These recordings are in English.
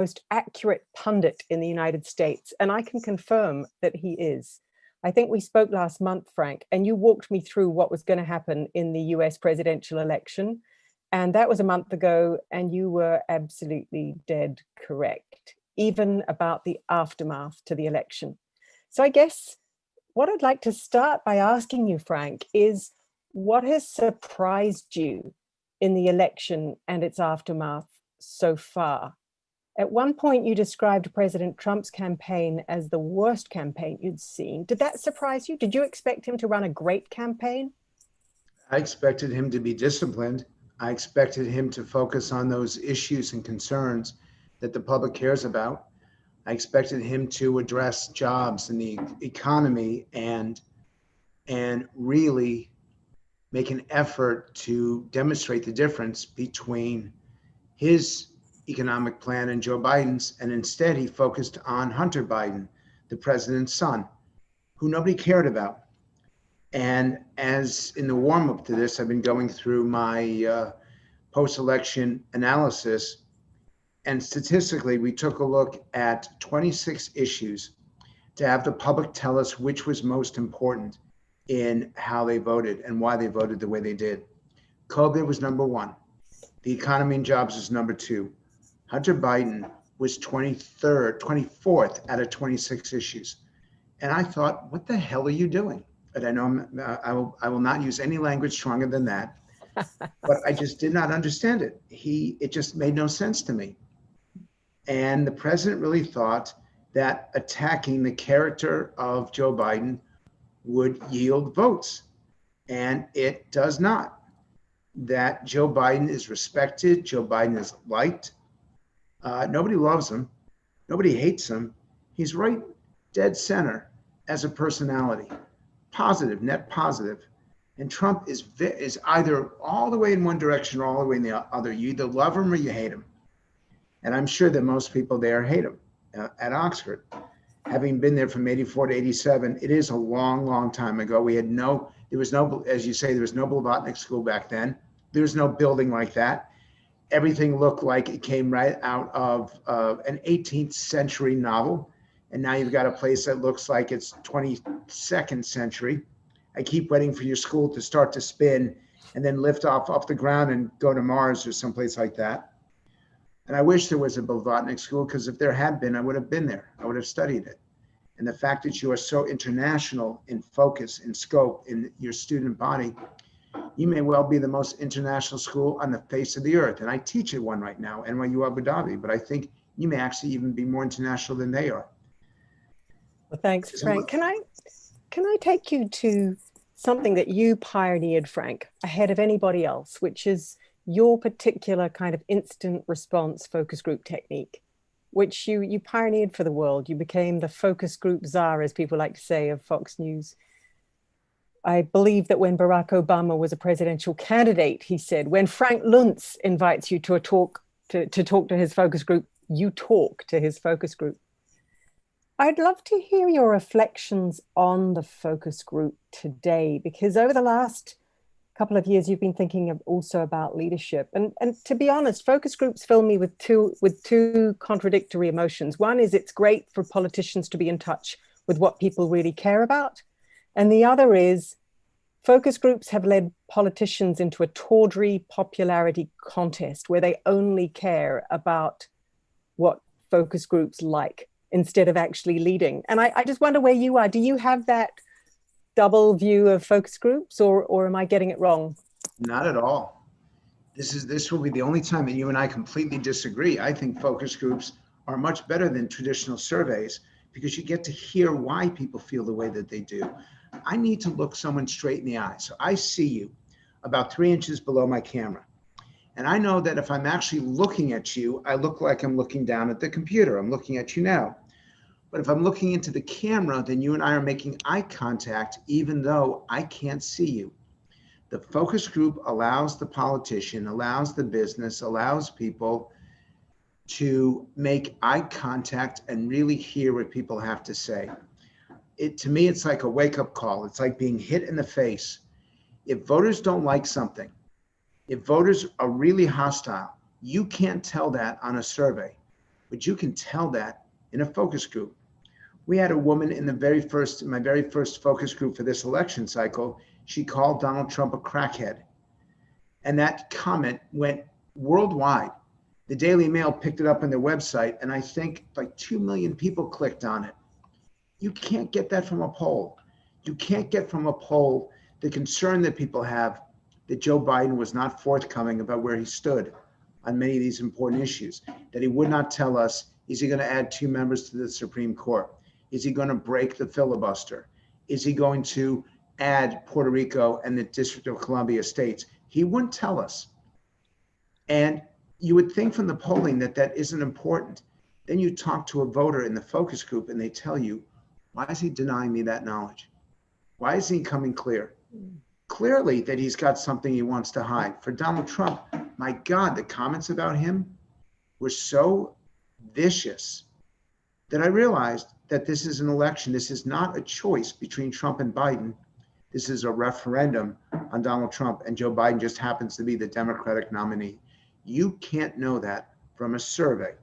most accurate pundit in the United States, and I can confirm that he is. I think we spoke last month, Frank, and you walked me through what was going to happen in the US presidential election. And that was a month ago, and you were absolutely dead correct, even about the aftermath to the election. So I guess what I'd like to start by asking you, Frank, is what has surprised you in the election and its aftermath so far? At one point, you described President Trump's campaign as the worst campaign you'd seen. Did that surprise you? Did you expect him to run a great campaign? I expected him to be disciplined. I expected him to focus on those issues and concerns that the public cares about. I expected him to address jobs and the economy and really make an effort to demonstrate the difference between his economic plan and Joe Biden's. And instead, he focused on Hunter Biden, the president's son, who nobody cared about. And as in the warm up to this, I've been going through my post-election analysis. And statistically, we took a look at 26 issues to have the public tell us which was most important in how they voted and why they voted the way they did. COVID was number one. The economy and jobs was number two. Hunter Biden was 24th out of 26 issues. And I thought, what the hell are you doing? But I know I will not use any language stronger than that. But I just did not understand it. It just made no sense to me. And the president really thought that attacking the character of Joe Biden would yield votes. And it does not. That Joe Biden is respected. Joe Biden is liked. Nobody loves him. Nobody hates him. He's right dead center as a personality. Positive, net positive. And Trump is either all the way in one direction or all the way in the other. You either love him or you hate him. And I'm sure that most people there hate him at Oxford. Having been there from 84 to 87, it is a long, long time ago. There was no, as you say, there was no Blavatnik school back then. There was no building like that. Everything looked like it came right out of an 18th century novel. And now you've got a place that looks like it's 22nd century. I keep waiting for your school to start to spin and then lift off the ground and go to Mars or someplace like that. And I wish there was a Blavatnik school, because if there had been, I would have been there. I would have studied it. And the fact that you are so international in focus, in scope, in your student body, you may well be the most international school on the face of the earth. And I teach at one right now, NYU Abu Dhabi, but I think you may actually even be more international than they are. Well, thanks, Frank. Can I take you to something that you pioneered, Frank, ahead of anybody else, which is your particular kind of instant response focus group technique, which you pioneered for the world. You became the focus group czar, as people like to say, of Fox News. I believe that when Barack Obama was a presidential candidate, he said, when Frank Luntz invites you to a talk, to talk to his focus group, you talk to his focus group. I'd love to hear your reflections on the focus group today, because over the last couple of years, you've been thinking also about leadership. And to be honest, focus groups fill me with two contradictory emotions. One is it's great for politicians to be in touch with what people really care about. And the other is focus groups have led politicians into a tawdry popularity contest where they only care about what focus groups like instead of actually leading. And I just wonder where you are. Do you have that double view of focus groups, or am I getting it wrong? Not at all. This will be the only time that you and I completely disagree. I think focus groups are much better than traditional surveys, because you get to hear why people feel the way that they do. I need to look someone straight in the eye. So I see you about 3 inches below my camera. And I know that if I'm actually looking at you, I look like I'm looking down at the computer. I'm looking at you now. But if I'm looking into the camera, then you and I are making eye contact, even though I can't see you. The focus group allows the politician, allows the business, allows people to make eye contact and really hear what people have to say. To me, it's like a wake-up call. It's like being hit in the face. If voters don't like something, if voters are really hostile, you can't tell that on a survey. but you can tell that in a focus group. We had a woman in my very first focus group for this election cycle. She called Donald Trump a crackhead. And that comment went worldwide. The Daily Mail picked it up on their website, and I think like 2 million people clicked on it. You can't get that from a poll. You can't get from a poll the concern that people have that Joe Biden was not forthcoming about where he stood on many of these important issues, that he would not tell us, is he going to add 2 members to the Supreme Court? Is he going to break the filibuster? Is he going to add Puerto Rico and the District of Columbia states? He wouldn't tell us. And you would think from the polling that that isn't important. Then you talk to a voter in the focus group and they tell you, why is he denying me that knowledge? Why isn't he coming clear? Clearly that he's got something he wants to hide. For Donald Trump, my God, the comments about him were so vicious that I realized that this is an election. This is not a choice between Trump and Biden. This is a referendum on Donald Trump, and Joe Biden just happens to be the Democratic nominee. You can't know that from a survey.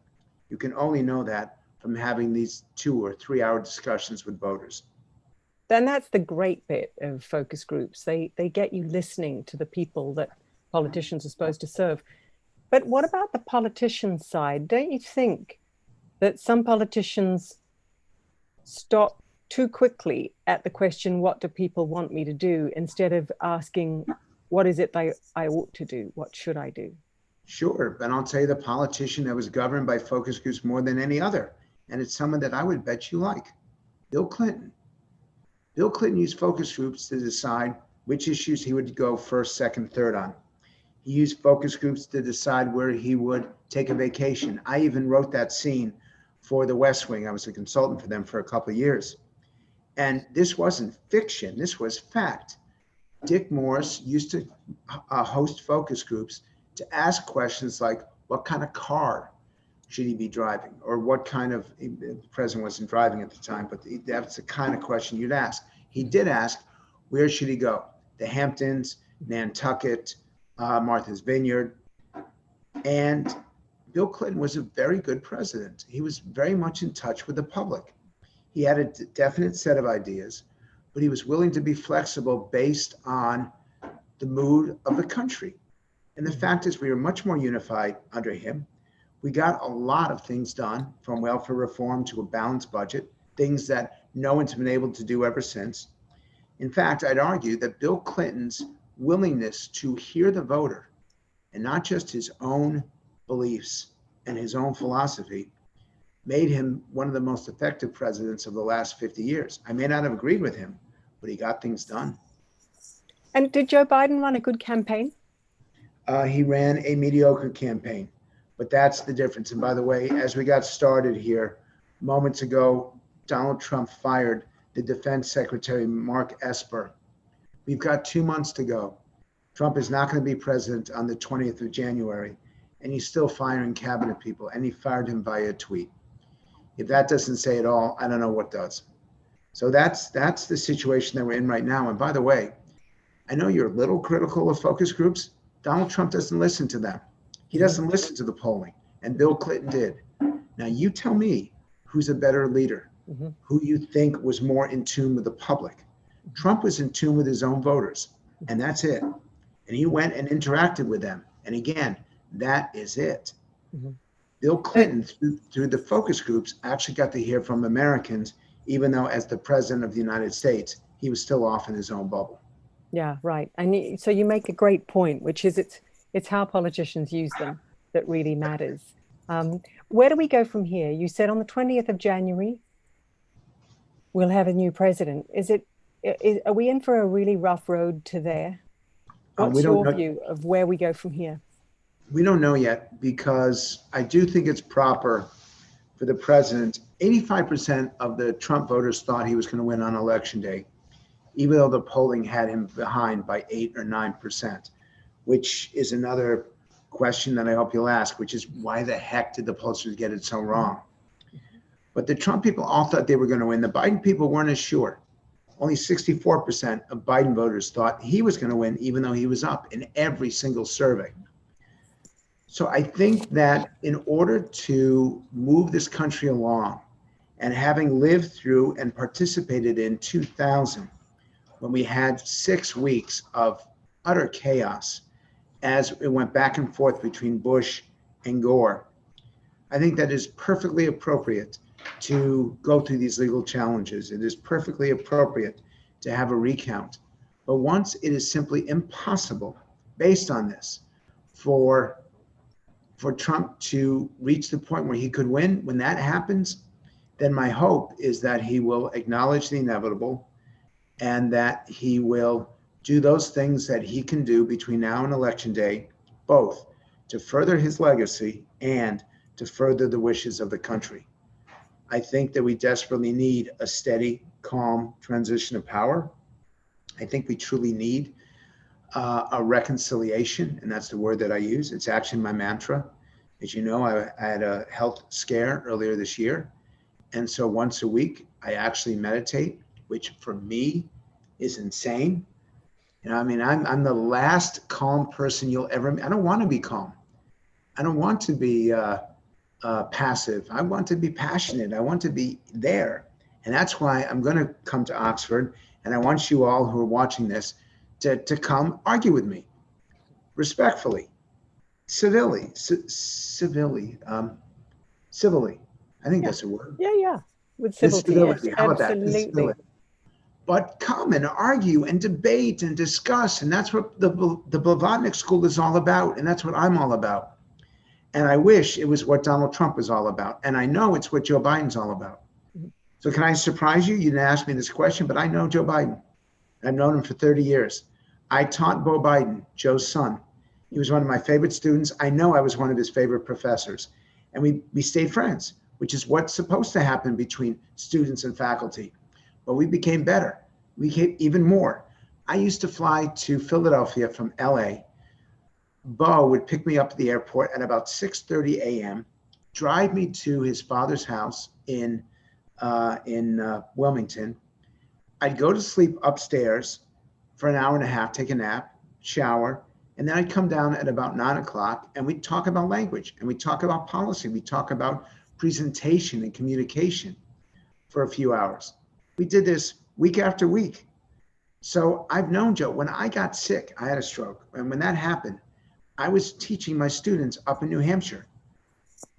You can only know that from having these 2 or 3 hour discussions with voters. Then that's the great bit of focus groups. They get you listening to the people that politicians are supposed to serve. But what about the politician side? Don't you think that some politicians stop too quickly at the question, what do people want me to do, instead of asking, what is it I ought to do? What should I do? Sure, but I'll tell you the politician that was governed by focus groups more than any other, and it's someone that I would bet you like, Bill Clinton. Bill Clinton used focus groups to decide which issues he would go first, second, third on. He used focus groups to decide where he would take a vacation. I even wrote that scene for the West Wing. I was a consultant for them for a couple of years. And this wasn't fiction, this was fact. Dick Morris used to host focus groups to ask questions like, what kind of car should he be driving? Or what kind of, the president wasn't driving at the time, but that's the kind of question you'd ask. He did ask, where should he go? The Hamptons, Nantucket, Martha's Vineyard. And Bill Clinton was a very good president. He was very much in touch with the public. He had a definite set of ideas, but he was willing to be flexible based on the mood of the country. And the fact is, we were much more unified under him. We got a lot of things done, from welfare reform to a balanced budget, things that no one's been able to do ever since. In fact, I'd argue that Bill Clinton's willingness to hear the voter and not just his own beliefs and his own philosophy made him one of the most effective presidents of the last 50 years. I may not have agreed with him, but he got things done. And did Joe Biden run a good campaign? He ran a mediocre campaign, but that's the difference. And by the way, as we got started here, moments ago, Donald Trump fired the Defense Secretary, Mark Esper. We've got 2 months to go. Trump is not going to be president on the 20th of January, and he's still firing cabinet people, and he fired him via tweet. If that doesn't say it all, I don't know what does. So that's the situation that we're in right now. And by the way, I know you're a little critical of focus groups. Donald Trump doesn't listen to them. He doesn't listen to the polling, and Bill Clinton did. Now you tell me who's a better leader, who you think was more in tune with the public. Trump was in tune with his own voters, and that's it. And he went and interacted with them. And again, that is it. Bill Clinton, through the focus groups, actually got to hear from Americans, even though as the president of the United States, he was still off in his own bubble. Yeah, right. And so you make a great point, which is it's how politicians use them that really matters. Where do we go from here? You said on the 20th of January, we'll have a new president. Are we in for a really rough road to there? What's your view of where we go from here? We don't know yet, because I do think it's proper for the president. 85% of the Trump voters thought he was going to win on election day, even though the polling had him behind by 8 or 9%, which is another question that I hope you'll ask, which is why the heck did the pollsters get it so wrong? But the Trump people all thought they were going to win. The Biden people weren't as sure. Only 64% of Biden voters thought he was going to win, even though he was up in every single survey. So I think that in order to move this country along, and having lived through and participated in 2000, when we had 6 weeks of utter chaos as it went back and forth between Bush and Gore, I think that is perfectly appropriate to go through these legal challenges. It is perfectly appropriate to have a recount. But once it is simply impossible, based on this, for Trump to reach the point where he could win, when that happens, then my hope is that he will acknowledge the inevitable and that he will do those things that he can do between now and election day, both to further his legacy and to further the wishes of the country. I think that we desperately need a steady, calm transition of power. I think we truly need a reconciliation, and that's the word that I use. It's actually my mantra. As you know, I had a health scare earlier this year. And so once a week, I actually meditate, which for me is insane. You know, I mean, I'm the last calm person you'll ever meet. I don't want to be calm. I don't want to be passive. I want to be passionate. I want to be there. And that's why I'm going to come to Oxford. And I want you all who are watching this to come argue with me respectfully, civilly. I think Yeah. that's a word. Yeah, yeah. With The civility, yes, civility. How about that? The absolutely. civility. But come and argue and debate and discuss. And that's what the Blavatnik school is all about. And that's what I'm all about. And I wish it was what Donald Trump is all about. And I know it's what Joe Biden's all about. Mhm. So can I surprise you? You didn't ask me this question, but I know Joe Biden. I've known him for 30 years. I taught Bo Biden, Joe's son. He was one of my favorite students. I know I was one of his favorite professors. And we stayed friends, which is what's supposed to happen between students and faculty. But we became better. We became even more. I used to fly to Philadelphia from LA. Bo would pick me up at the airport at about 6:30 a.m., drive me to his father's house in Wilmington. I'd go to sleep upstairs for an hour and a half, take a nap, shower, and then I'd come down at about 9 o'clock and we'd talk about language and we'd talk about policy. We'd talk about presentation and communication for a few hours. We did this week after week. So I've known Joe. When I got sick, I had a stroke. And when that happened, I was teaching my students up in New Hampshire.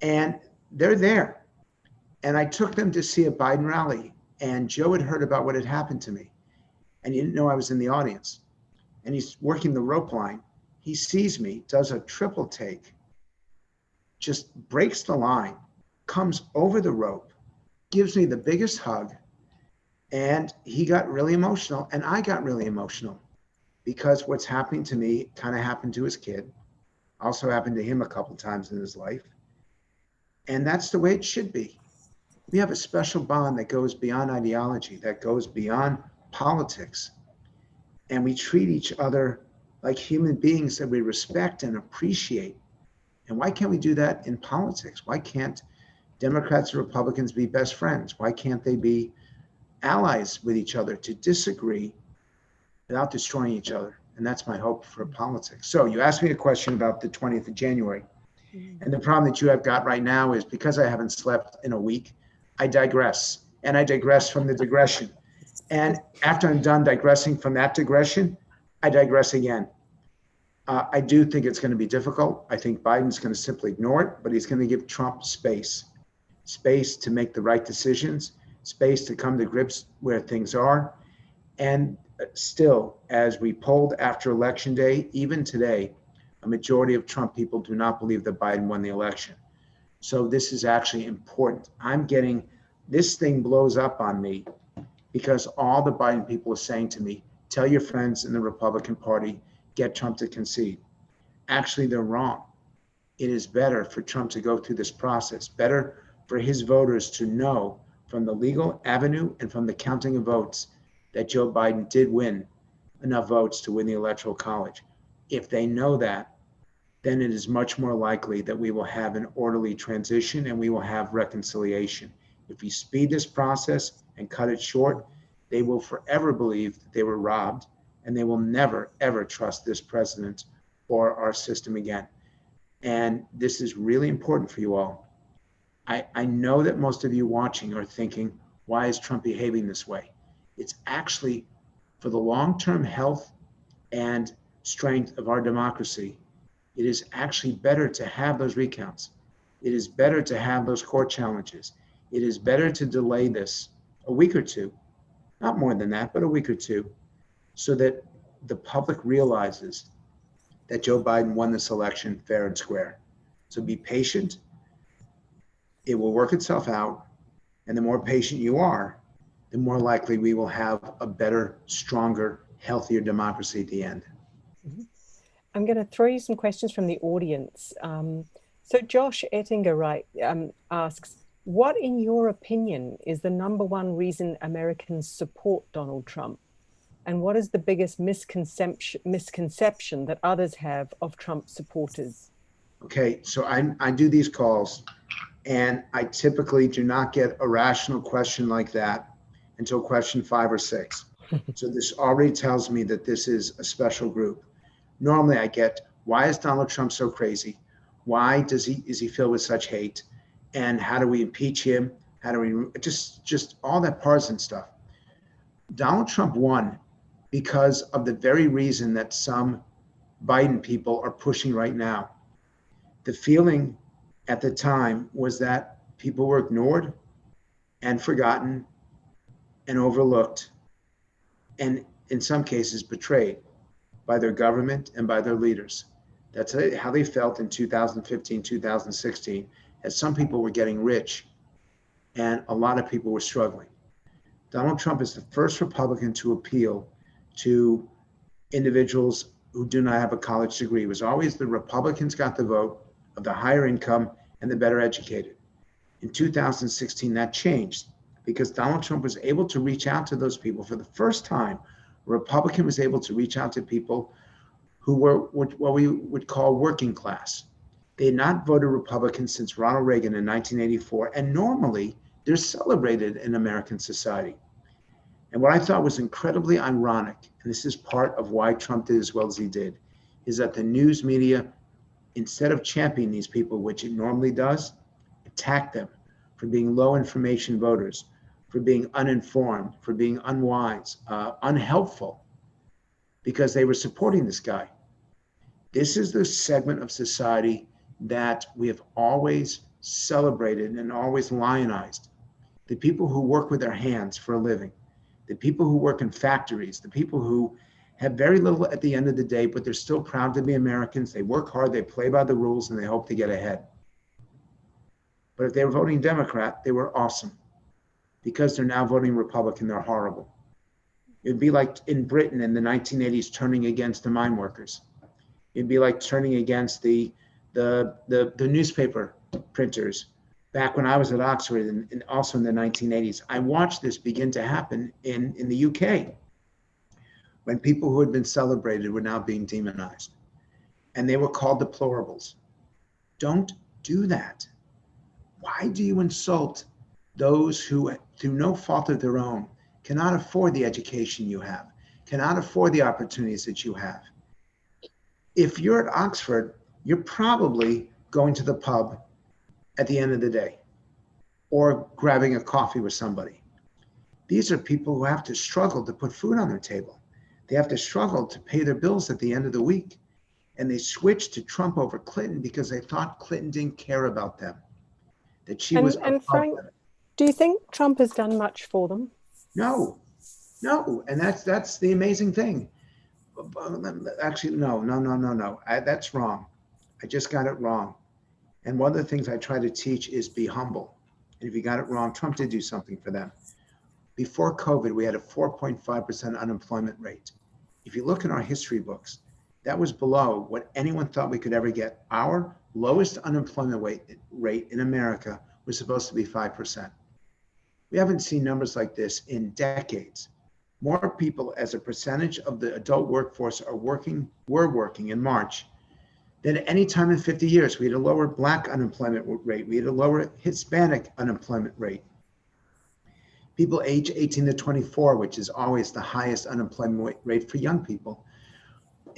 And they're there. And I took them to see a Biden rally. And Joe had heard about what had happened to me. And he didn't know I was in the audience. And he's working the rope line. He sees me, does a triple take, just breaks the line, comes over the rope, gives me the biggest hug. And he got really emotional. And I got really emotional because what's happening to me kind of happened to his kid, also happened to him a couple times in his life. And that's the way it should be. We have a special bond that goes beyond ideology, that goes beyond politics. And we treat each other like human beings that we respect and appreciate. And why can't we do that in politics? Why can't Democrats and Republicans be best friends? Why can't they be allies with each other to disagree without destroying each other? And that's my hope for politics. So you asked me a question about the 20th of January. And the problem that you have got right now is because I haven't slept in a week, I digress. And I digress from the digression. And after I'm done digressing from that digression, I digress again. I do think it's going to be difficult. I think Biden's going to simply ignore it, but he's going to give Trump space to make the right decisions, space to come to grips where things are. And still, as we polled after Election Day, even today, a majority of Trump people do not believe that Biden won the election. So this is actually important. This thing blows up on me because all the Biden people are saying to me, tell your friends in the Republican Party, get Trump to concede. Actually, they're wrong. It is better for Trump to go through this process, better for his voters to know from the legal avenue and from the counting of votes that Joe Biden did win enough votes to win the Electoral College. If they know that, then it is much more likely that we will have an orderly transition and we will have reconciliation. If we speed this process and cut it short, they will forever believe that they were robbed and they will never, ever trust this president or our system again. And this is really important for you all. I know that most of you watching are thinking, why is Trump behaving this way? It's actually for the long-term health and strength of our democracy. It is actually better to have those recounts. It is better to have those court challenges. It is better to delay this a week or two, not more than that, but a week or two, so that the public realizes that Joe Biden won this election fair and square. So be patient. It will work itself out. And the more patient you are, the more likely we will have a better, stronger, healthier democracy at the end. Mhm. I'm going to throw you some questions from the audience. So Josh Ettinger asks, what in your opinion is the number one reason Americans support Donald Trump? And what is the biggest misconception that others have of Trump supporters? Okay, so I do these calls, and I typically do not get a rational question like that until question 5 or 6. So this already tells me that this is a special group. Normally I get, why is Donald Trump so crazy? Why is he filled with such hate? And how do we impeach him? How do we just all that partisan stuff? Donald Trump won because of the very reason that some Biden people are pushing right now. The feeling at the time was that people were ignored and forgotten and overlooked, and in some cases betrayed by their government and by their leaders. That's how they felt in 2015, 2016, as some people were getting rich and a lot of people were struggling. Donald Trump is the first Republican to appeal to individuals who do not have a college degree. It was always the Republicans got the vote of the higher income and the better educated. In 2016, that changed because Donald Trump was able to reach out to those people. For the first time, a Republican was able to reach out to people who were what we would call working class. They had not voted Republican since Ronald Reagan in 1984, and normally they're celebrated in American society. And what I thought was incredibly ironic, and this is part of why Trump did as well as he did, is that the news media, instead of championing these people, which it normally does, attacked them for being low information voters, for being uninformed, for being unwise, unhelpful, because they were supporting this guy. This is the segment of society that we have always celebrated and always lionized. The people who work with their hands for a living, the people who work in factories, the people who have very little at the end of the day, but they're still proud to be Americans. They work hard, they play by the rules, and they hope to get ahead. But if they were voting Democrat, they were awesome. Because they're now voting Republican, they're horrible. It'd be like in Britain in the 1980s turning against the mine workers. It'd be like turning against the newspaper printers back when I was at Oxford and also in the 1980s. I watched this begin to happen in the UK when people who had been celebrated were now being demonized. And they were called deplorables. Don't do that. Why do you insult those who, through no fault of their own, cannot afford the education you have, cannot afford the opportunities that you have? If you're at Oxford, you're probably going to the pub at the end of the day or grabbing a coffee with somebody. These are people who have to struggle to put food on their table. They have to struggle to pay their bills at the end of the week. And they switched to Trump over Clinton because they thought Clinton didn't care about them, that she was above Frank, them. do you think Trump has done much for them? No, and that's the amazing thing. Actually, no. That's wrong. I just got it wrong. And one of the things I try to teach is be humble. And if you got it wrong, Trump did do something for them. Before COVID, we had a 4.5% unemployment rate. If you look in our history books, that was below what anyone thought we could ever get. Our lowest unemployment rate in America was supposed to be 5%. We haven't seen numbers like this in decades. More people as a percentage of the adult workforce were working in March than at any time in 50 years. We had a lower Black unemployment rate. We had a lower Hispanic unemployment rate. People age 18 to 24, which is always the highest unemployment rate for young people.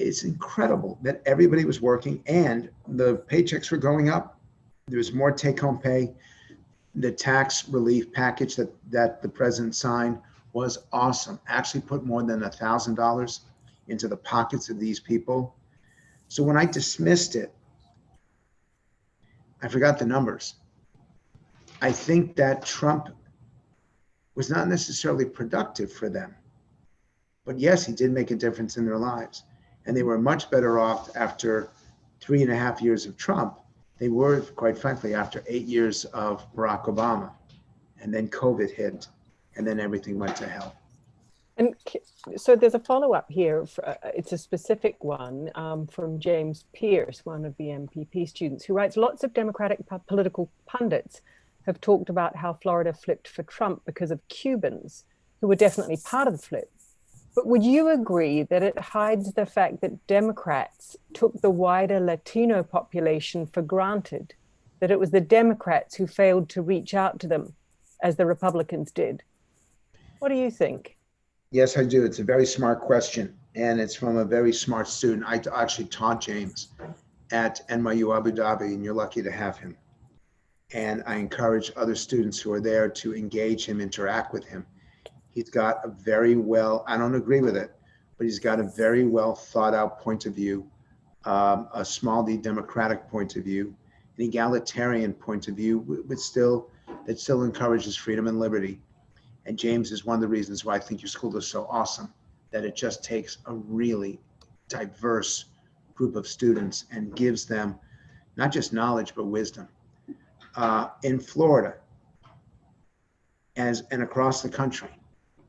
it's incredible that everybody was working and the paychecks were going up. There was more take-home pay. The tax relief package that the president signed was awesome. Actually put more than $1,000 into the pockets of these people. So when I dismissed it, I forgot the numbers. I think that Trump was not necessarily productive for them. But yes, he did make a difference in their lives. And they were much better off after 3.5 years of Trump. They were, quite frankly, after 8 years of Barack Obama. And then COVID hit, and then everything went to hell. And so there's a follow-up here. It's a specific one from James Pierce, one of the MPP students, who writes, lots of Democratic political pundits have talked about how Florida flipped for Trump because of Cubans, who were definitely part of the flip. But would you agree that it hides the fact that Democrats took the wider Latino population for granted, that it was the Democrats who failed to reach out to them as the Republicans did? What do you think? Yes, I do. It's a very smart question, and it's from a very smart student. I actually taught James at NYU Abu Dhabi, and you're lucky to have him. And I encourage other students who are there to engage him, interact with him. He's got a very well, I don't agree with it, but he's got a very well thought out point of view, a small d democratic point of view, an egalitarian point of view, but that still encourages freedom and liberty. And James is one of the reasons why I think your school is so awesome, that it just takes a really diverse group of students and gives them not just knowledge, but wisdom. In Florida, and across the country,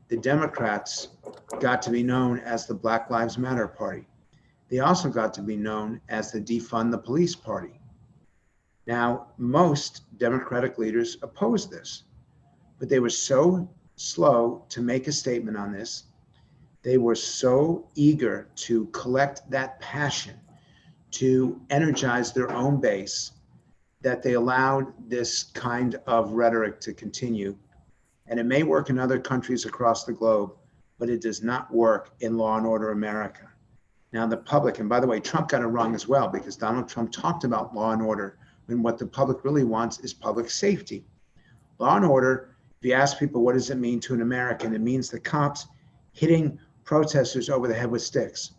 the Democrats got to be known as the Black Lives Matter Party. They also got to be known as the Defund the Police Party. Now, most Democratic leaders opposed this, but they were so slow to make a statement on this. They were so eager to collect that passion, to energize their own base, that they allowed this kind of rhetoric to continue. And it may work in other countries across the globe, but it does not work in law and order America. Now the public, and by the way, Trump got it wrong as well, because Donald Trump talked about law and order when what the public really wants is public safety. Law and order, if you ask people what does it mean to an American, it means the cops hitting protesters over the head with sticks.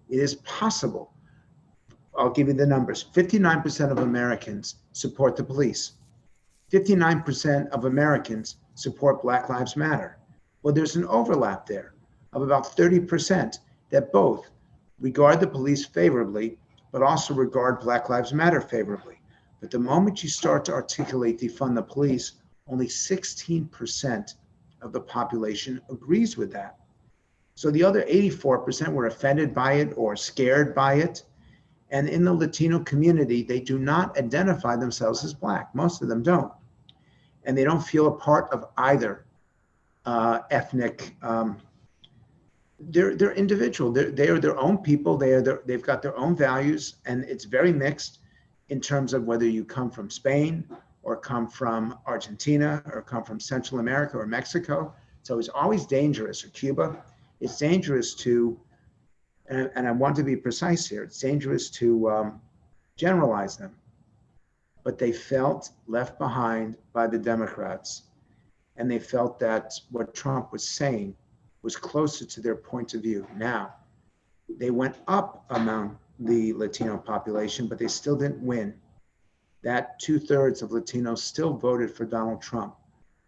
It is possible. I'll give you the numbers. 59% of Americans support the police. 59% of Americans support Black Lives Matter. Well, there's an overlap there of about 30% that both regard the police favorably, but also regard Black Lives Matter favorably. But the moment you start to articulate defund the police, only 16% of the population agrees with that. So the other 84% were offended by it or scared by it. And in the Latino community, they do not identify themselves as Black. Most of them don't. And they don't feel a part of either ethnic. They're individual. They are their own people. They've got their own values. And it's very mixed in terms of whether you come from Spain or come from Argentina or come from Central America or Mexico. So it's always dangerous, or Cuba. It's dangerous to, and I want to be precise here, it's dangerous to generalize them. But they felt left behind by the Democrats, and they felt that what Trump was saying was closer to their point of view. Now, they went up among the Latino population, but they still didn't win. That 2/3 of Latinos still voted for Donald Trump,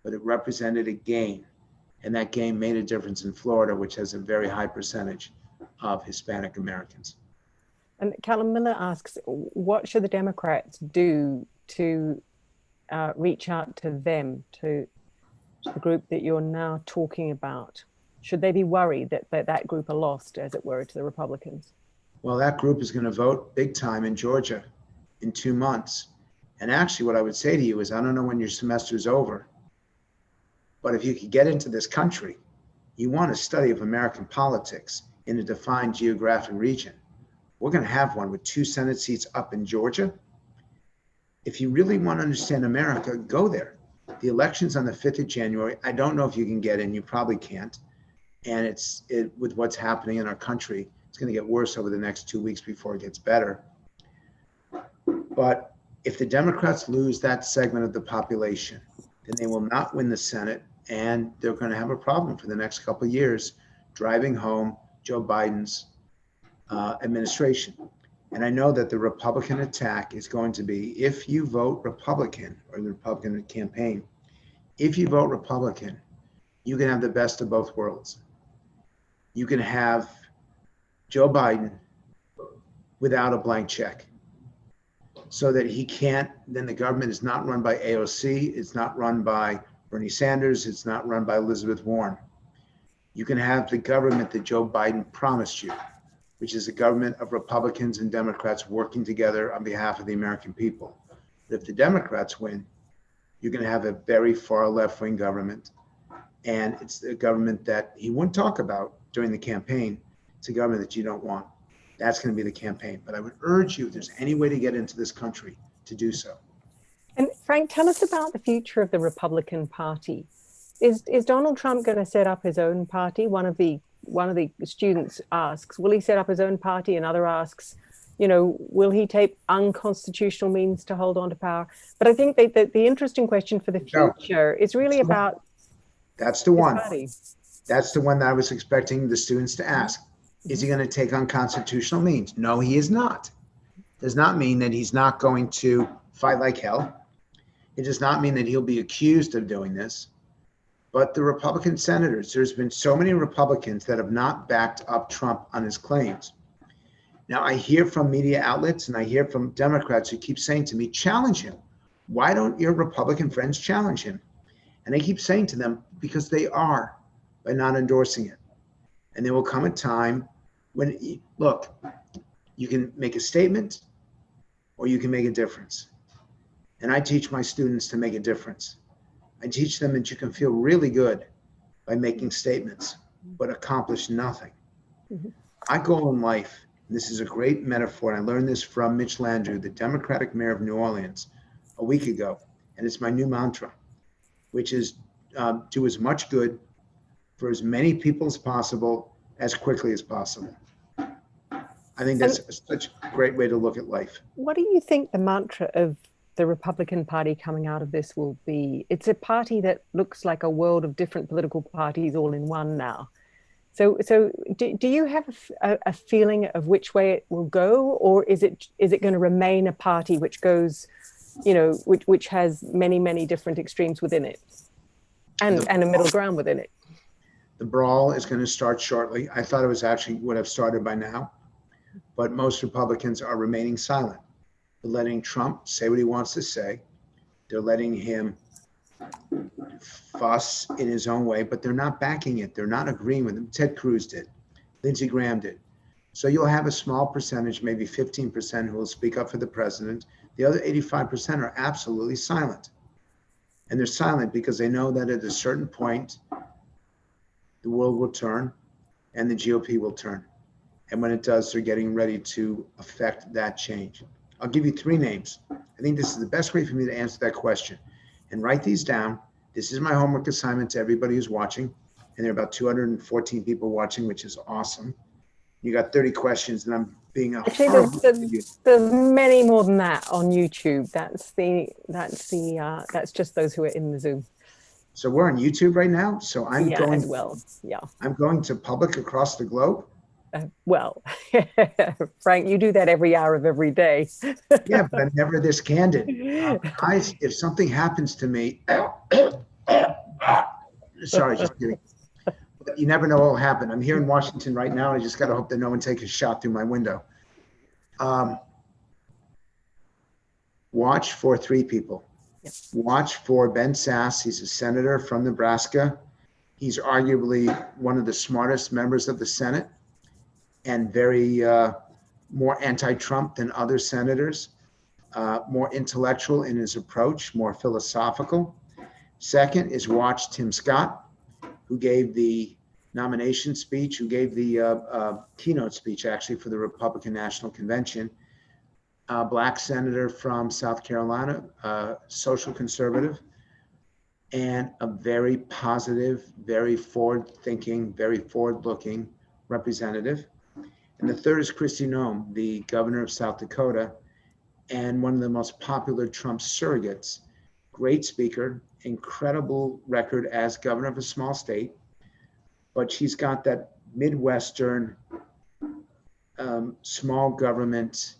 but it represented a gain. And that gain made a difference in Florida, which has a very high percentage of Hispanic Americans. And Callum Miller asks, what should the Democrats do to reach out to them, to the group that you're now talking about? Should they be worried that that group are lost, as it were, to the Republicans? Well, that group is going to vote big time in Georgia in 2 months. And actually, what I would say to you is, I don't know when your semester is over, but if you could get into this country, you want a study of American politics in a defined geographic region. We're going to have one with 2 Senate seats up in Georgia. If you really want to understand America, go there. The election's on the 5th of January. I don't know if you can get in. You probably can't. And with what's happening in our country, It's going to get worse over the next 2 weeks before it gets better. But if the Democrats lose that segment of the population, then they will not win the Senate, and they're going to have a problem for the next couple of years driving home Joe Biden's administration. And I know that the Republican attack is going to be, if you vote Republican, or the Republican campaign, if you vote Republican, you can have the best of both worlds. You can have Joe Biden without a blank check, so that he can't, then the government is not run by AOC, it's not run by Bernie Sanders, it's not run by Elizabeth Warren. You can have the government that Joe Biden promised you, which is a government of Republicans and Democrats working together on behalf of the American people. But if the Democrats win, you're going to have a very far left-wing government. And it's a government that he wouldn't talk about during the campaign. It's a government that you don't want. That's going to be the campaign. But I would urge you, if there's any way to get into this country, to do so. And Frank, tell us about the future of the Republican Party. Is Donald Trump going to set up his own party? One of the students asks, will he set up his own party? Another asks, will he take unconstitutional means to hold on to power? But I think that the interesting question for the future is really about that's the one. Party. That's the one that I was expecting the students to ask. Is he going to take unconstitutional means? No, he is not. Does not mean that he's not going to fight like hell. It does not mean that he'll be accused of doing this. But the Republican senators, there's been so many Republicans that have not backed up Trump on his claims. Now, I hear from media outlets and I hear from Democrats who keep saying to me, challenge him. Why don't your Republican friends challenge him? And I keep saying to them, because they are, by not endorsing it. And there will come a time when, look, you can make a statement or you can make a difference. And I teach my students to make a difference. I teach them that you can feel really good by making statements, but accomplish nothing. Mm-hmm. My goal in life, and this is a great metaphor, and I learned this from Mitch Landrieu, the Democratic mayor of New Orleans, a week ago, and it's my new mantra, which is do as much good for as many people as possible, as quickly as possible. I think that's such a great way to look at life. What do you think the mantra of the Republican Party coming out of this will be? It's a party that looks like a world of different political parties all in one now. So do you have a feeling of which way it will go, or is it going to remain a party which goes, which has many different extremes within it, and a middle ground within it? The brawl is going to start shortly. I thought it was actually would have started by now, but most Republicans are remaining silent. They're letting Trump say what he wants to say. They're letting him fuss in his own way, but they're not backing it. They're not agreeing with him. Ted Cruz did. Lindsey Graham did. So you'll have a small percentage, maybe 15%, who will speak up for the president. The other 85% are absolutely silent. And they're silent because they know that at a certain point, the world will turn and the GOP will turn. And when it does, they're getting ready to affect that change. I'll give you 3 names. I think this is the best way for me to answer that question. And write these down. This is my homework assignment to everybody who's watching. And there are about 214 people watching, which is awesome. You got 30 questions, and I'm being a Actually, there's many more than that on YouTube. That's just those who are in the Zoom. So we're on YouTube right now. So I'm going as well. Yeah. I'm going to public across the globe. Well, Frank, you do that every hour of every day. Yeah, but I'm never this candid. If something happens to me, sorry, just kidding. But you never know what will happen. I'm here in Washington right now. And I just got to hope that no one takes a shot through my window. Watch for 3 people. Yep. Watch for Ben Sasse. He's a senator from Nebraska. He's arguably one of the smartest members of the Senate, and very more anti-Trump than other senators, more intellectual in his approach, more philosophical. Second is watch Tim Scott, who gave the nomination speech, who gave the keynote speech actually for the Republican National Convention. Black senator from South Carolina, social conservative, and a very positive, very forward-thinking, very forward-looking representative. And the third is Kristi Noem, the governor of South Dakota, and one of the most popular Trump surrogates. Great speaker, incredible record as governor of a small state, but she's got that Midwestern small government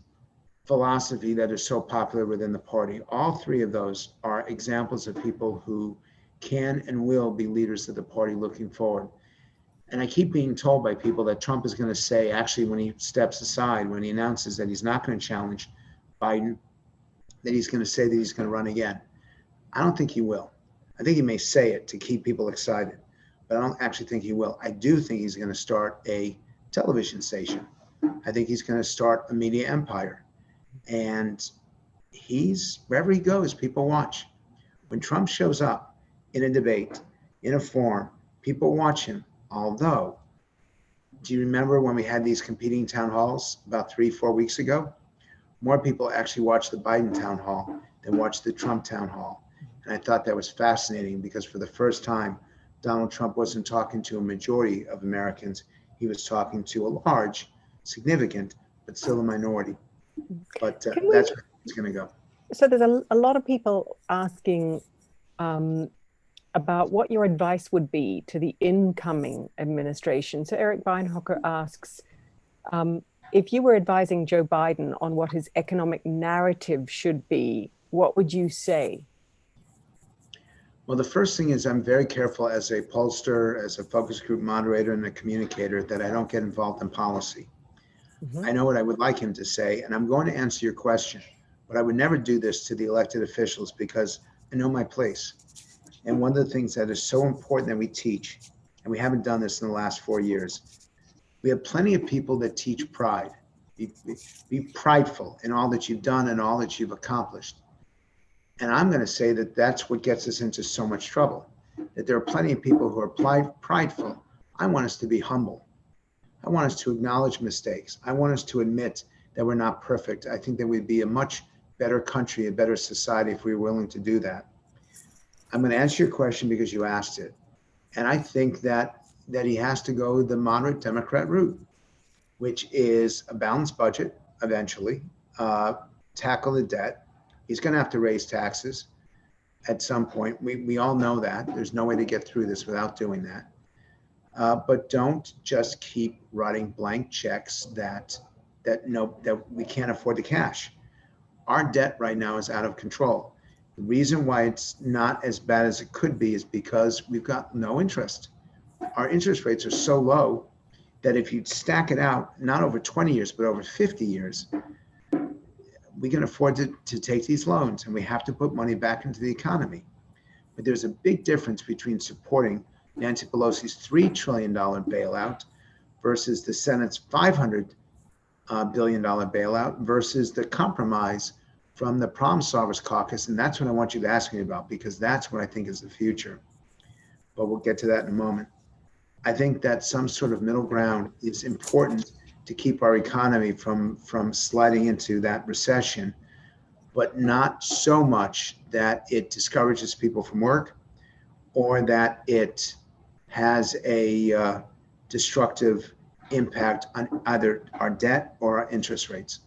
philosophy that is so popular within the party. All three of those are examples of people who can and will be leaders of the party looking forward. And I keep being told by people that Trump is going to say, actually, when he steps aside, when he announces that he's not going to challenge Biden, that he's going to say that he's going to run again. I don't think he will. I think he may say it to keep people excited, but I don't actually think he will. I do think he's going to start a television station. I think he's going to start a media empire. And wherever he goes, people watch. When Trump shows up in a debate, in a forum, people watch him. Although, do you remember when we had these competing town halls about 3-4 weeks ago? More people actually watched the Biden town hall than watched the Trump town hall. And I thought that was fascinating because for the first time, Donald Trump wasn't talking to a majority of Americans. He was talking to a large, significant, but still a minority. But that's where it's going to go. So there's a lot of people asking about what your advice would be to the incoming administration. So Eric Beinhocker asks, if you were advising Joe Biden on what his economic narrative should be, what would you say? Well, the first thing is I'm very careful as a pollster, as a focus group moderator and a communicator that I don't get involved in policy. Mm-hmm. I know what I would like him to say, and I'm going to answer your question, but I would never do this to the elected officials because I know my place. And one of the things that is so important that we teach, and we haven't done this in the last 4 years, we have plenty of people that teach pride. Be prideful in all that you've done and all that you've accomplished. And I'm going to say that that's what gets us into so much trouble, that there are plenty of people who are prideful. I want us to be humble. I want us to acknowledge mistakes. I want us to admit that we're not perfect. I think that we'd be a much better country, a better society if we were willing to do that. I'm going to answer your question because you asked it. And I think that he has to go the moderate Democrat route, which is a balanced budget eventually, tackle the debt. He's going to have to raise taxes at some point. We all know that. There's no way to get through this without doing that. But don't just keep writing blank checks that we can't afford to cash. Our debt right now is out of control. The reason why it's not as bad as it could be is because we've got no interest. Our interest rates are so low that if you stack it out, not over 20 years, but over 50 years, we can afford to take these loans, and we have to put money back into the economy. But there's a big difference between supporting Nancy Pelosi's $3 trillion bailout versus the Senate's $500 billion bailout versus the compromise from the Problem Solvers Caucus. And that's what I want you to ask me about, because that's what I think is the future. But we'll get to that in a moment. I think that some sort of middle ground is important to keep our economy from sliding into that recession, but not so much that it discourages people from work or that it has a destructive impact on either our debt or our interest rates.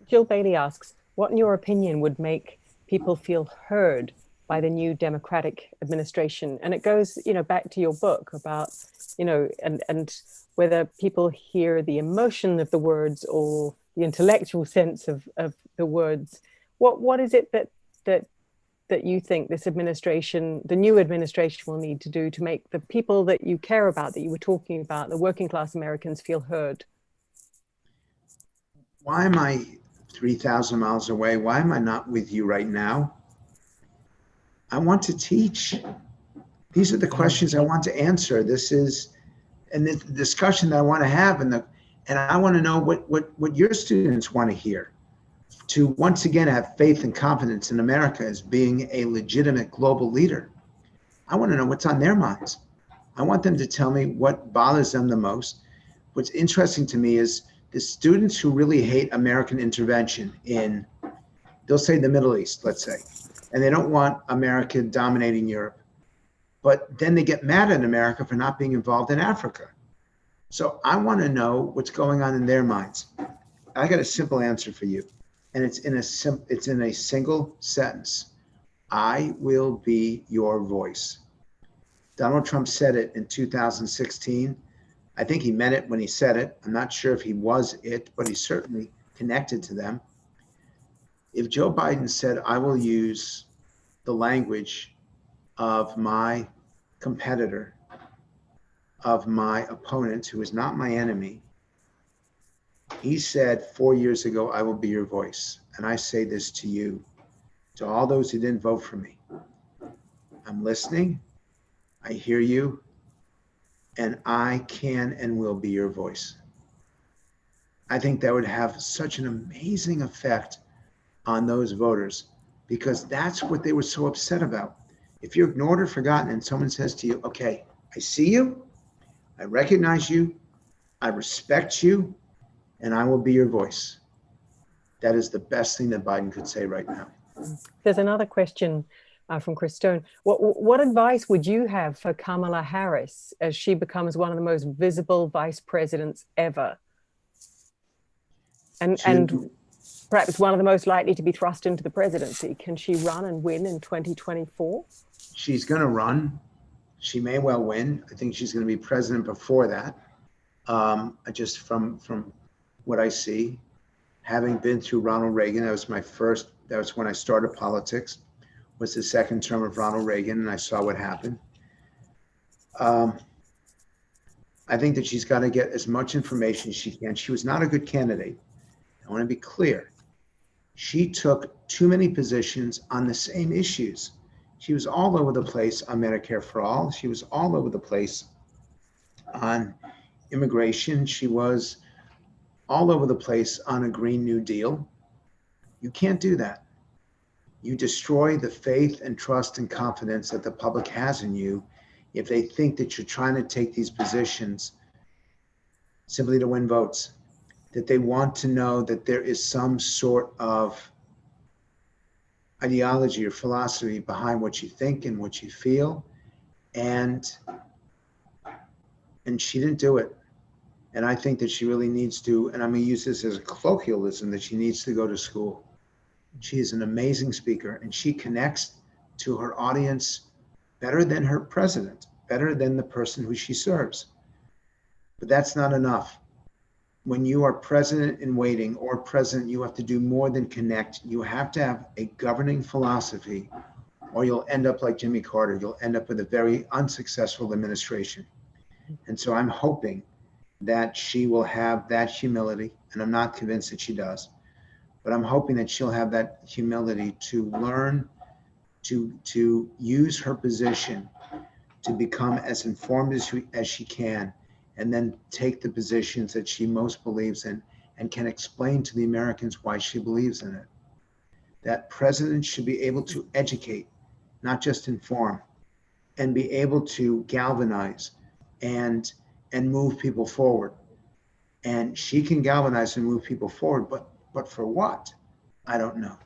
Jill Bailey asks, what in your opinion would make people feel heard by the new Democratic administration? And it goes, back to your book about, and whether people hear the emotion of the words or the intellectual sense of the words. What is it that you think this administration, the new administration, will need to do to make the people that you care about, that you were talking about, the working class Americans, feel heard? Why am I 3,000 miles away? Why am I not with you right now? I want to teach. These are the questions I want to answer. And the discussion that I want to have, and I want to know what your students want to hear, to once again have faith and confidence in America as being a legitimate global leader. I want to know what's on their minds. I want them to tell me what bothers them the most. What's interesting to me is the students who really hate American intervention in, they'll say the Middle East, let's say, and they don't want America dominating Europe. But then they get mad at America for not being involved in Africa. So I want to know what's going on in their minds. I got a simple answer for you, and it's in a single sentence. I will be your voice. Donald Trump said it in 2016. I think he meant it when he said it. I'm not sure if he was it, but he certainly connected to them. If Joe Biden said, I will use the language of my competitor, of my opponent, who is not my enemy, he said 4 years ago, I will be your voice. And I say this to you, to all those who didn't vote for me. I'm listening. I hear you. And I can and will be your voice. I think that would have such an amazing effect on those voters, because that's what they were so upset about. If you're ignored or forgotten and someone says to you, okay, I see you, I recognize you, I respect you, and I will be your voice. That is the best thing that Biden could say right now. There's another question from Chris Stone. What advice would you have for Kamala Harris as she becomes one of the most visible vice presidents ever? And perhaps one of the most likely to be thrust into the presidency. Can she run and win in 2024? She's going to run. She may well win. I think she's going to be president before that. Just from what I see, having been through Ronald Reagan, that was when I started politics, was the second term of Ronald Reagan, and I saw what happened. I think that she's got to get as much information as she can. She was not a good candidate. I want to be clear. She took too many positions on the same issues. She was all over the place on Medicare for all. She was all over the place on immigration. She was all over the place on a Green New Deal. You can't do that. You destroy the faith and trust and confidence that the public has in you if they think that you're trying to take these positions simply to win votes, that they want to know that there is some sort of ideology or philosophy behind what you think and what you feel. And she didn't do it. And I think that she really needs to, and I'm going to use this as a colloquialism, that she needs to go to school. She is an amazing speaker, and she connects to her audience better than her president, better than the person who she serves. But that's not enough. When you are president in waiting or president, you have to do more than connect. You have to have a governing philosophy, or you'll end up like Jimmy Carter. You'll end up with a very unsuccessful administration. And so I'm hoping that she will have that humility, and I'm not convinced that she does, but I'm hoping that she'll have that humility to learn to use her position to become as informed as she can, and then take the positions that she most believes in and can explain to the Americans why she believes in it. That presidents should be able to educate, not just inform, and be able to galvanize and move people forward. And she can galvanize and move people forward, but for what? I don't know.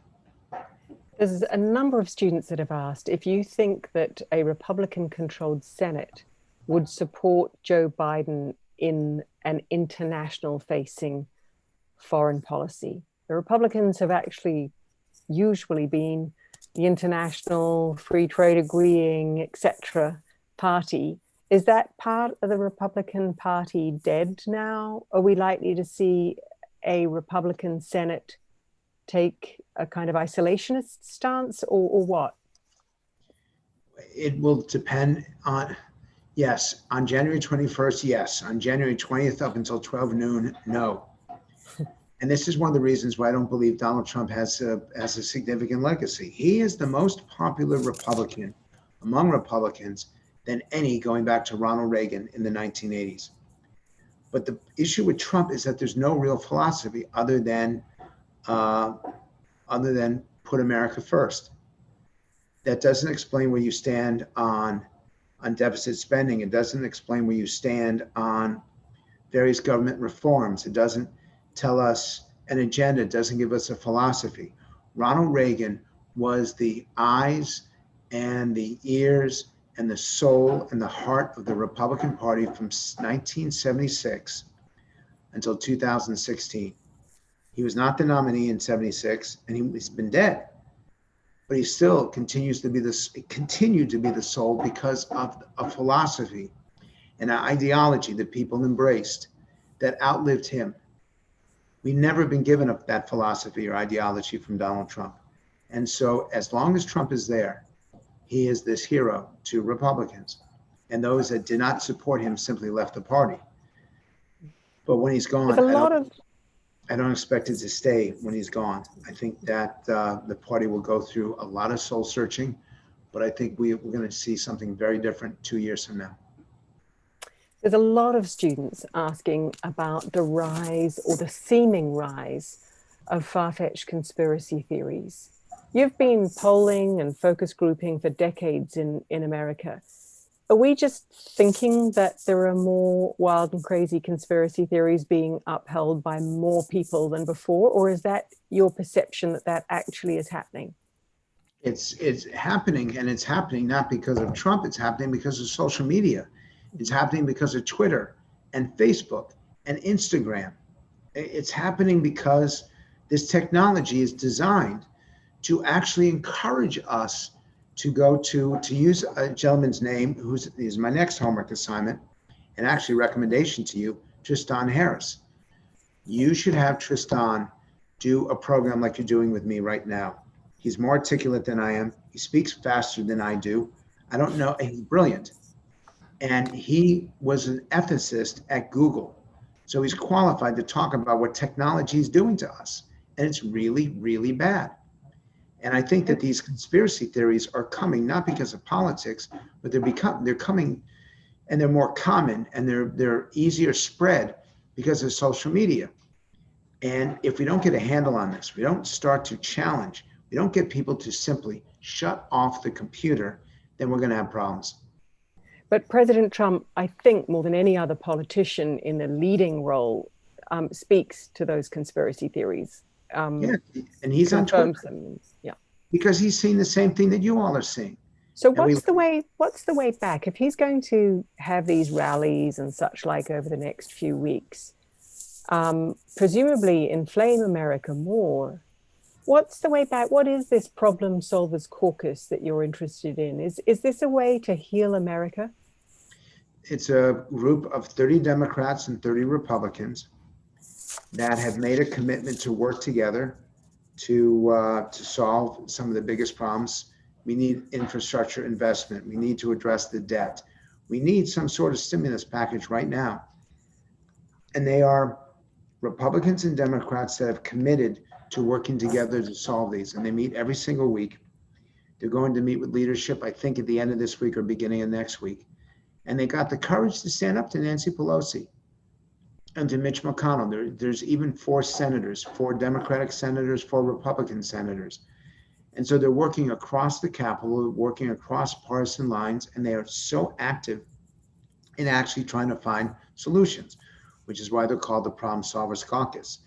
There's a number of students that have asked if you think that a Republican-controlled Senate would support Joe Biden in an international-facing foreign policy. The Republicans have actually usually been the international, free trade agreeing, etc. party. Is that part of the Republican Party dead now? Are we likely to see a Republican Senate take a kind of isolationist stance, or what? It will depend on, yes, on January 21st, yes. On January 20th up until 12 noon, no. And this is one of the reasons why I don't believe Donald Trump has a significant legacy. He is the most popular Republican among Republicans than any going back to Ronald Reagan in the 1980s. But the issue with Trump is that there's no real philosophy other than put America first. That doesn't explain where you stand on deficit spending. It doesn't explain where you stand on various government reforms. It doesn't tell us an agenda. It doesn't give us a philosophy. Ronald Reagan was the eyes and the ears and the soul and the heart of the Republican Party from 1976 until 2016. He was not the nominee in 76, and he's been dead, but he still continued to be the soul because of a philosophy and an ideology that people embraced that outlived him. We've never been given up that philosophy or ideology from Donald Trump. And so as long as Trump is there, he is this hero to Republicans. And those that did not support him simply left the party. But when he's gone, I don't expect it to stay when he's gone. I think that the party will go through a lot of soul searching, but I think we're going to see something very different 2 years from now. There's a lot of students asking about the rise or the seeming rise of far-fetched conspiracy theories. You've been polling and focus grouping for decades in America. Are we just thinking that there are more wild and crazy conspiracy theories being upheld by more people than before? Or is that your perception that that actually is happening? It's happening, and it's happening not because of Trump. It's happening because of social media. It's happening because of Twitter and Facebook and Instagram. It's happening because this technology is designed to actually encourage us to go to use a gentleman's name is my next homework assignment and actually recommendation to you, Tristan Harris. You should have Tristan do a program like you're doing with me right now. He's more articulate than I am. He speaks faster than I do. I don't know. He's brilliant. And he was an ethicist at Google. So he's qualified to talk about what technology is doing to us. And it's really, really bad. And I think that these conspiracy theories are coming not because of politics, but they're coming, and they're more common, and they're easier spread because of social media. And if we don't get a handle on this, we don't start to challenge, we don't get people to simply shut off the computer, then we're going to have problems. But President Trump, I think more than any other politician in a leading role, speaks to those conspiracy theories. Yeah, and he's on Twitter. Them. Yeah, because he's seeing the same thing that you all are seeing. So what's the way back? If he's going to have these rallies and such like over the next few weeks, presumably inflame America more, what's the way back? What is this problem solvers caucus that you're interested in? Is this a way to heal America? It's a group of 30 Democrats and 30 Republicans that have made a commitment to work together to solve some of the biggest problems. We need infrastructure investment. We need to address the debt. We need some sort of stimulus package right now. And they are Republicans and Democrats that have committed to working together to solve these. And they meet every single week. They're going to meet with leadership, I think, at the end of this week or beginning of next week. And they got the courage to stand up to Nancy Pelosi and to Mitch McConnell. There's even 4 senators, 4 Democratic senators, 4 Republican senators. And so they're working across the Capitol, working across partisan lines, and they are so active in actually trying to find solutions, which is why they're called the Problem Solvers Caucus.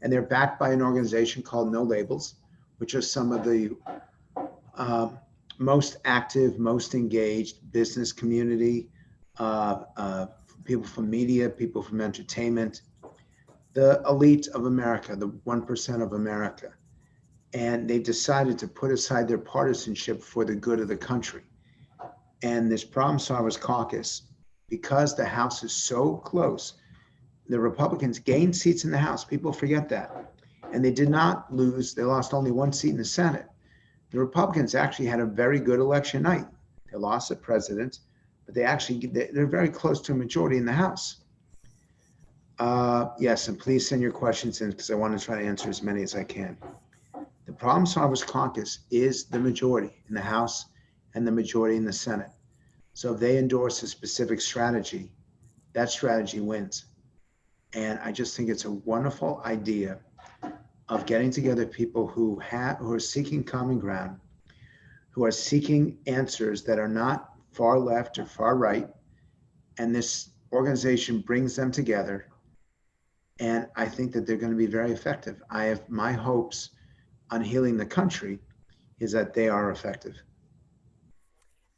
And they're backed by an organization called No Labels, which are some of the most active, most engaged business community, people from media, people from entertainment, the elite of America, the 1% of America. And they decided to put aside their partisanship for the good of the country. And this Problem Solvers Caucus, because the House is so close, the Republicans gained seats in the House. People forget that. And they did not lose. They lost only 1 seat in the Senate. The Republicans actually had a very good election night. They lost the president, but they're very close to a majority in the House. Yes, and please send your questions in because I want to try to answer as many as I can. The Problem Solvers Caucus is the majority in the House and the majority in the Senate. So if they endorse a specific strategy, that strategy wins. And I just think it's a wonderful idea of getting together people who are seeking common ground, who are seeking answers that are not far left or far right. And this organization brings them together. And I think that they're going to be very effective. I have my hopes on healing the country is that they are effective.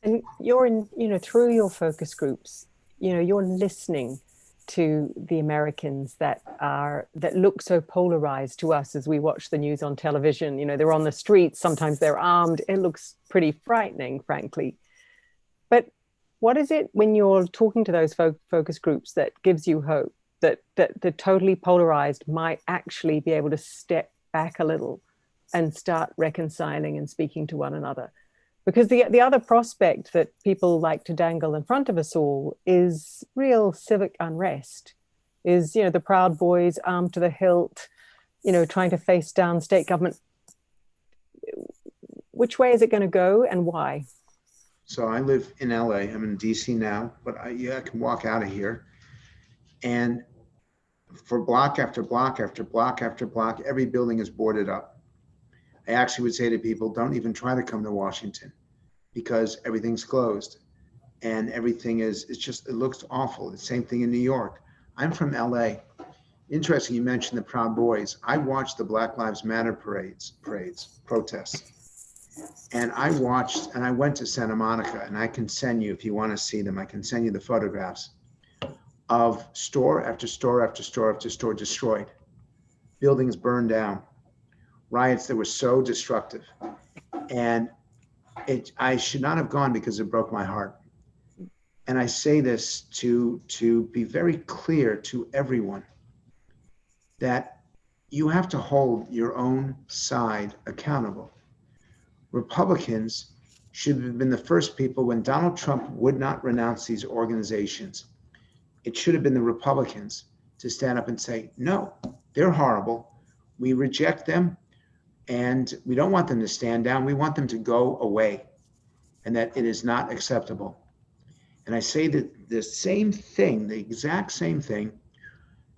And you're in, through your focus groups, you're listening to the Americans that look so polarized to us as we watch the news on television. They're on the streets, sometimes they're armed. It looks pretty frightening, frankly. But what is it when you're talking to those focus groups that gives you hope that the totally polarized might actually be able to step back a little and start reconciling and speaking to one another? Because the other prospect that people like to dangle in front of us all is real civic unrest, is, the Proud Boys armed to the hilt, trying to face down state government. Which way is it going to go and why? So I live in LA. I'm in DC now, but I can walk out of here. And for block after block after block after block, every building is boarded up. I actually would say to people, don't even try to come to Washington because everything's closed and everything it looks awful. The same thing in New York. I'm from LA. Interesting, you mentioned the Proud Boys. I watched the Black Lives Matter protests. And I went to Santa Monica, and I can send you, if you want to see them, I can send you the photographs of store after store after store after store destroyed, buildings burned down, riots that were so destructive. And I should not have gone because it broke my heart. And I say this to be very clear to everyone that you have to hold your own side accountable. Republicans should have been the first people when Donald Trump would not renounce these organizations. It should have been the Republicans to stand up and say, no, they're horrible. We reject them and we don't want them to stand down. We want them to go away and that it is not acceptable. And I say that the same thing, the exact same thing.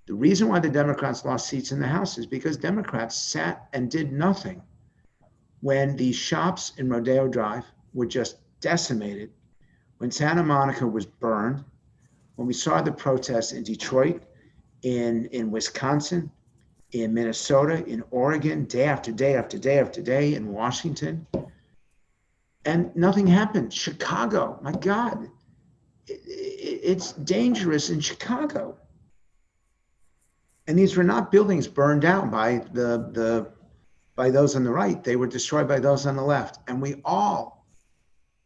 The reason why the Democrats lost seats in the House is because Democrats sat and did nothing when these shops in Rodeo Drive were just decimated, when Santa Monica was burned, when we saw the protests in Detroit, in Wisconsin, in Minnesota, in Oregon, day after day after day after day, in Washington, and nothing happened. Chicago, my God, it's dangerous in Chicago. And these were not buildings burned down by by those on the right. They were destroyed by those on the left. And we all,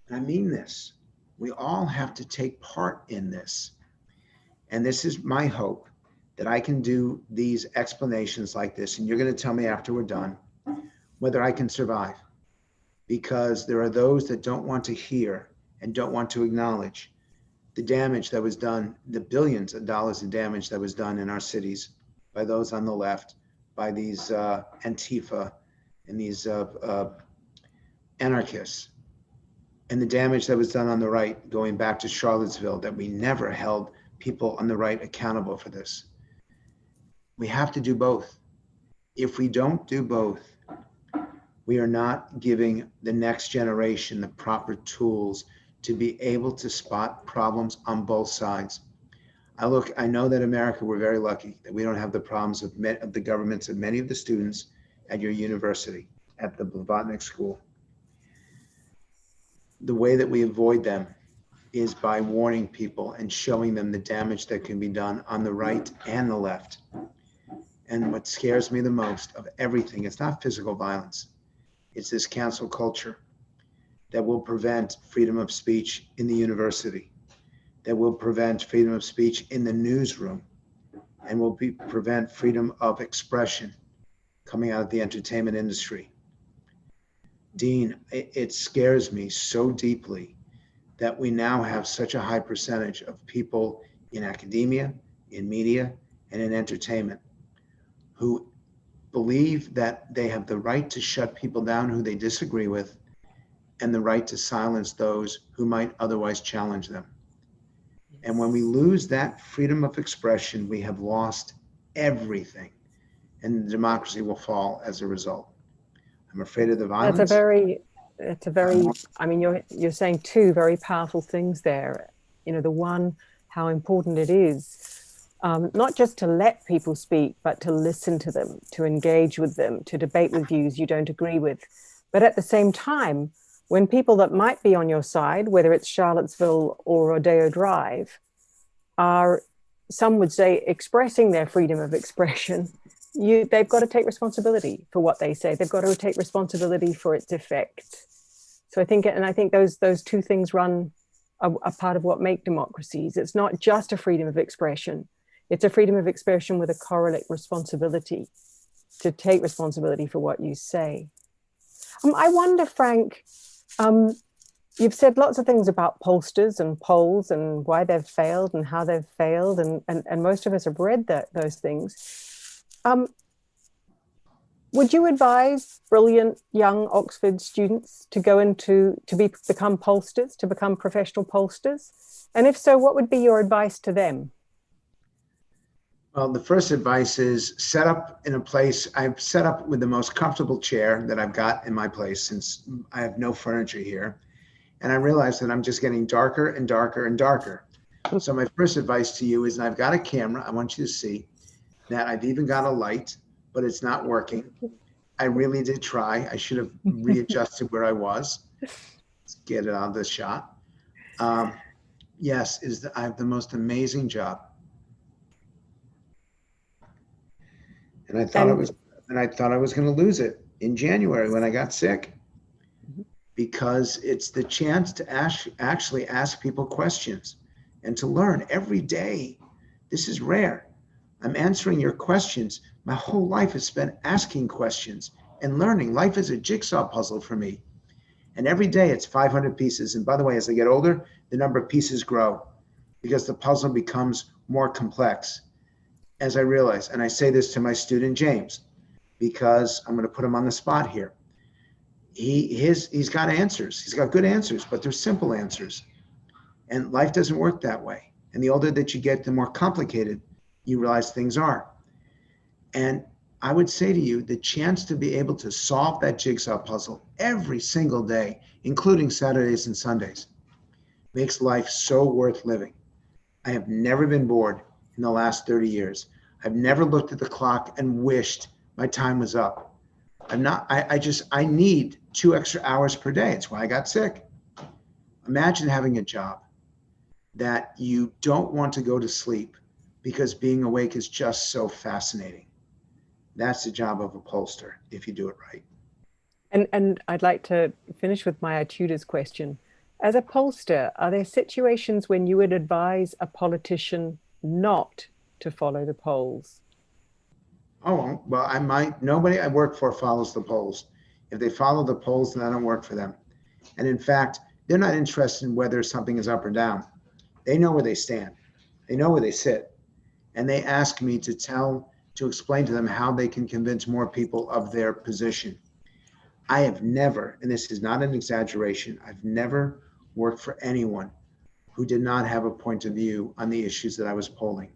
and I mean this, we all have to take part in this. And this is my hope, that I can do these explanations like this. And you're going to tell me after we're done whether I can survive. Because there are those that don't want to hear and don't want to acknowledge the damage that was done, the billions of dollars of damage that was done in our cities by those on the left, by these Antifa and these anarchists, and the damage that was done on the right, going back to Charlottesville, that we never held people on the right accountable for this. We have to do both. If we don't do both, we are not giving the next generation the proper tools to be able to spot problems on both sides. I know that America, we're very lucky that we don't have the problems of the governments of many of the students at your university, at the Blavatnik school. The way that we avoid them is by warning people and showing them the damage that can be done on the right and the left. And what scares me the most of everything, it's not physical violence. It's this cancel culture that will prevent freedom of speech in the university, that will prevent freedom of speech in the newsroom, and will prevent freedom of expression coming out of the entertainment industry. Dean, it scares me so deeply that we now have such a high percentage of people in academia, in media, and in entertainment who believe that they have the right to shut people down who they disagree with and the right to silence those who might otherwise challenge them. And when we lose that freedom of expression, we have lost everything, and democracy will fall as a result. I'm afraid of the violence. I mean, you're saying two very powerful things there. The one, how important it is, not just to let people speak, but to listen to them, to engage with them, to debate with views you don't agree with. But at the same time, when people that might be on your side, whether it's Charlottesville or Rodeo Drive, are, some would say, expressing their freedom of expression, they've got to take responsibility for what they say. They've got to take responsibility for its effect. So I think those two things run a part of what make democracies. It's not just a freedom of expression. It's a freedom of expression with a correlate responsibility to take responsibility for what you say. I wonder, Frank, you've said lots of things about pollsters and polls and why they've failed and how they've failed, and most of us have read those things. Would you advise brilliant young Oxford students to go become pollsters, to become professional pollsters? And if so, what would be your advice to them? Well, the first advice is set up in a place. I've set up with the most comfortable chair that I've got in my place, since I have no furniture here. And I realize that I'm just getting darker and darker and darker. So my first advice to you is, and I've got a camera, I want you to see that I've even got a light, but it's not working. I really did try. I should have readjusted where I was. Let's get it out of the shot. Yes, I have the most amazing job. And I thought I was going to lose it in January when I got sick, because it's the chance to actually ask people questions and to learn every day. This is rare. I'm answering your questions. My whole life is spent asking questions and learning. Life is a jigsaw puzzle for me. And every day it's 500 pieces. And by the way, as I get older, the number of pieces grow because the puzzle becomes more complex. As I realize, and I say this to my student, James, because I'm going to put him on the spot here. He's got answers. He's got good answers, but they're simple answers. And life doesn't work that way. And the older that you get, the more complicated you realize things are. And I would say to you, the chance to be able to solve that jigsaw puzzle every single day, including Saturdays and Sundays, makes life so worth living. I have never been bored in the last 30 years. I've never looked at the clock and wished my time was up. I need 2 extra hours per day. It's why I got sick. Imagine having a job that you don't want to go to sleep because being awake is just so fascinating. That's the job of a pollster, if you do it right. And I'd like to finish with my tutor's question. As a pollster, are there situations when you would advise a politician not to follow the polls? Oh, well, I might. Nobody I work for follows the polls. If they follow the polls, then I don't work for them. And in fact, they're not interested in whether something is up or down. They know where they stand. They know where they sit. And they ask me to explain to them how they can convince more people of their position. I have never, and this is not an exaggeration, I've never worked for anyone who did not have a point of view on the issues that I was polling.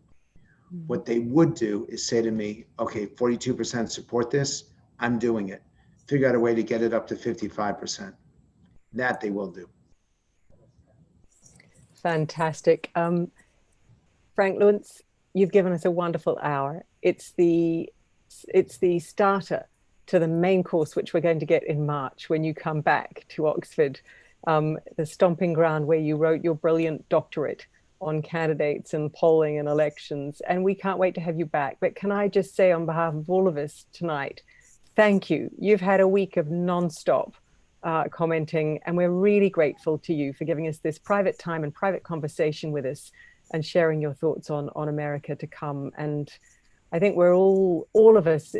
What they would do is say to me, okay, 42% support this, I'm doing it. Figure out a way to get it up to 55%. That they will do. Fantastic. Frank Luntz, you've given us a wonderful hour. It's the starter to the main course, which we're going to get in March when you come back to Oxford, the stomping ground where you wrote your brilliant doctorate on candidates and polling and elections. And we can't wait to have you back. But can I just say on behalf of all of us tonight, thank you. You've had a week of nonstop commenting, and we're really grateful to you for giving us this private time and private conversation with us and sharing your thoughts on America to come. And I think we're all of us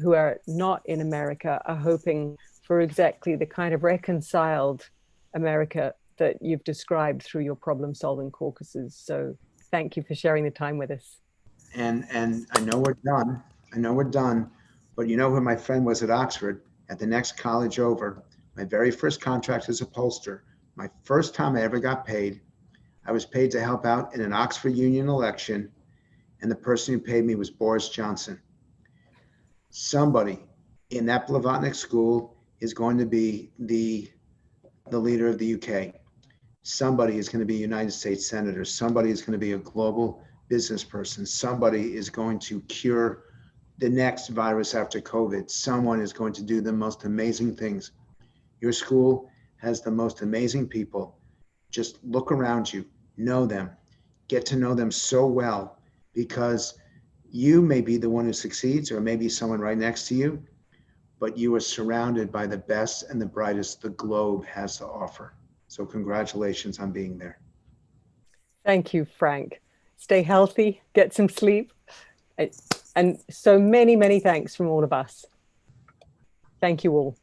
who are not in America are hoping for exactly the kind of reconciled America that you've described through your problem-solving caucuses. So thank you for sharing the time with us. And I know we're done. I know we're done. But you know who my friend was at Oxford? At the next college over, my very first contract as a pollster, my first time I ever got paid, I was paid to help out in an Oxford Union election, and the person who paid me was Boris Johnson. Somebody in that Blavatnik school is going to be the leader of the UK. Somebody is going to be a United States senator. Somebody is going to be a global business person. Somebody is going to cure the next virus after COVID. Someone is going to do the most amazing things. Your school has the most amazing people. Just look around you, know them, get to know them so well, because you may be the one who succeeds, or maybe someone right next to you, but you are surrounded by the best and the brightest the globe has to offer. So congratulations on being there. Thank you, Frank. Stay healthy, get some sleep, and so many, many thanks from all of us. Thank you all.